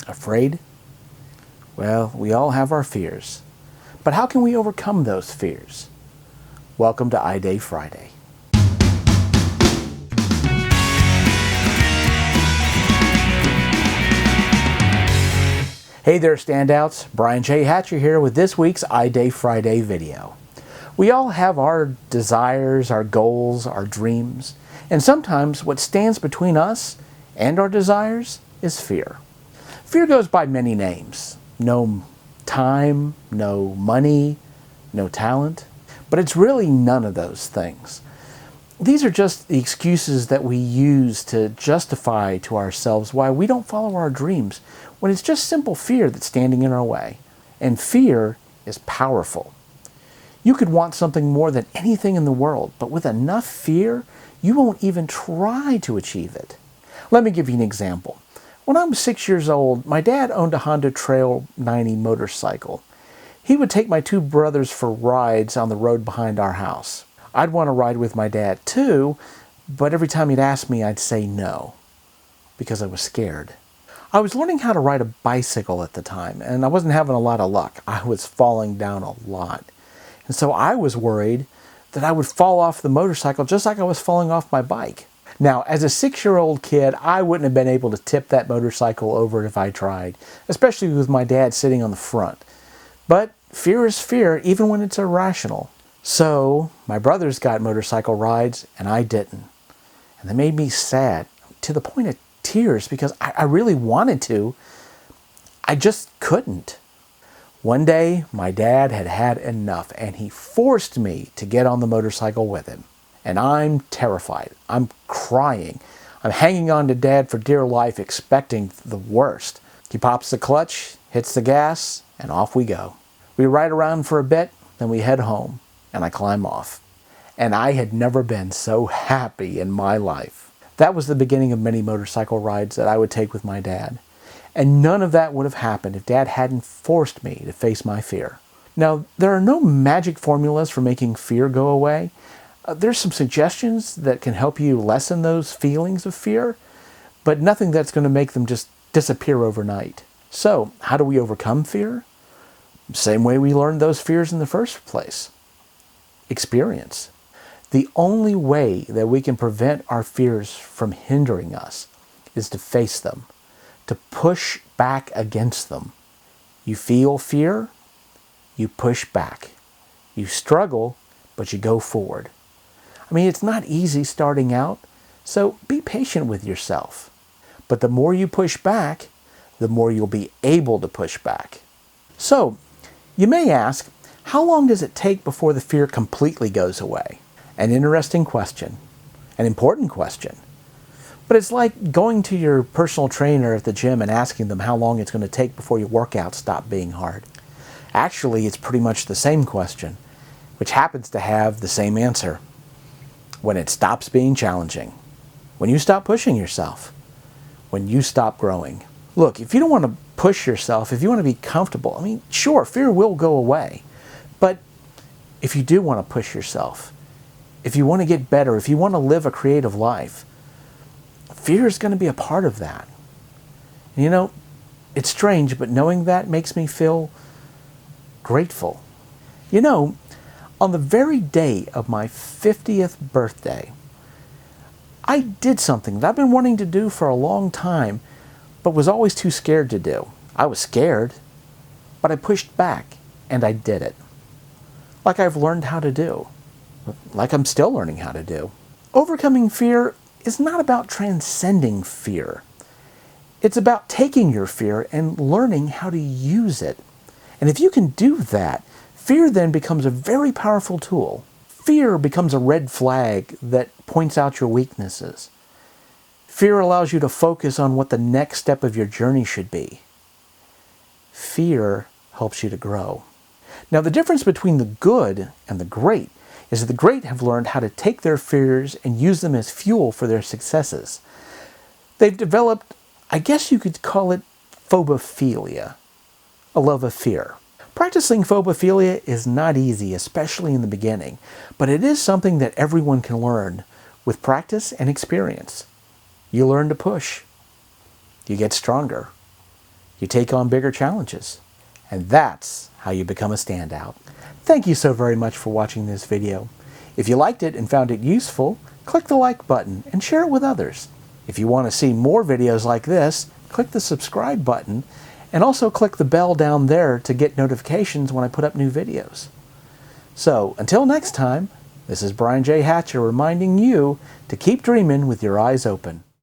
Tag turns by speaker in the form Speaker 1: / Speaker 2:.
Speaker 1: Afraid? Well, we all have our fears. But how can we overcome those fears? Welcome to I-Day Friday. Hey there, standouts. Brian J. Hatcher here with this week's I-Day Friday video. We all have our desires, our goals, our dreams, and sometimes what stands between us and our desires is fear. Fear goes by many names. No time, no money, no talent, but it's really none of those things. These are just the excuses that we use to justify to ourselves why we don't follow our dreams, when it's just simple fear that's standing in our way. And fear is powerful. You could want something more than anything in the world, but with enough fear, you won't even try to achieve it. Let me give you an example. When I was 6 years old, my dad owned a Honda Trail 90 motorcycle. He would take my two brothers for rides on the road behind our house. I'd want to ride with my dad too, but every time he'd ask me, I'd say no, because I was scared. I was learning how to ride a bicycle at the time, and I wasn't having a lot of luck. I was falling down a lot. And so I was worried that I would fall off the motorcycle just like I was falling off my bike. Now, as a 6-year-old kid, I wouldn't have been able to tip that motorcycle over if I tried, especially with my dad sitting on the front. But fear is fear, even when it's irrational. So my brothers got motorcycle rides, and I didn't. And that made me sad, to the point of tears, because I really wanted to. I just couldn't. One day, my dad had had enough, and he forced me to get on the motorcycle with him. And I'm terrified. I'm crying. I'm hanging on to Dad for dear life, expecting the worst. He pops the clutch, hits the gas, and off we go. We ride around for a bit, then we head home, and I climb off. And I had never been so happy in my life. That was the beginning of many motorcycle rides that I would take with my dad. And none of that would have happened if Dad hadn't forced me to face my fear. Now, there are no magic formulas for making fear go away. There's some suggestions that can help you lessen those feelings of fear, but nothing that's going to make them just disappear overnight. So, how do we overcome fear? Same way we learned those fears in the first place. Experience. The only way that we can prevent our fears from hindering us is to face them, to push back against them. You feel fear, you push back. You struggle, but you go forward. I mean, it's not easy starting out, so be patient with yourself. But the more you push back, the more you'll be able to push back. So, you may ask, how long does it take before the fear completely goes away? An interesting question, an important question. But it's like going to your personal trainer at the gym and asking them how long it's going to take before your workouts stop being hard. Actually, it's pretty much the same question, which happens to have the same answer. When it stops being challenging. When you stop pushing yourself. When you stop growing. Look, if you don't want to push yourself, if you want to be comfortable, I mean, sure, fear will go away. But if you do want to push yourself, if you want to get better, if you want to live a creative life, fear is going to be a part of that. And you know, it's strange, but knowing that makes me feel grateful. You know, on the very day of my 50th birthday, I did something that I've been wanting to do for a long time, but was always too scared to do. I was scared, but I pushed back, and I did it. Like I've learned how to do. Like I'm still learning how to do. Overcoming fear is not about transcending fear. It's about taking your fear and learning how to use it. And if you can do that, fear then becomes a very powerful tool. Fear becomes a red flag that points out your weaknesses. Fear allows you to focus on what the next step of your journey should be. Fear helps you to grow. Now, the difference between the good and the great is that the great have learned how to take their fears and use them as fuel for their successes. They've developed, I guess you could call it phobophilia, a love of fear. Practicing phobophilia is not easy, especially in the beginning, but it is something that everyone can learn with practice and experience. You learn to push. You get stronger. You take on bigger challenges. And that's how you become a standout. Thank you so very much for watching this video. If you liked it and found it useful, click the like button and share it with others. If you want to see more videos like this, click the subscribe button and also click the bell down there to get notifications when I put up new videos. So, until next time, this is Brian J. Hatcher reminding you to keep dreaming with your eyes open.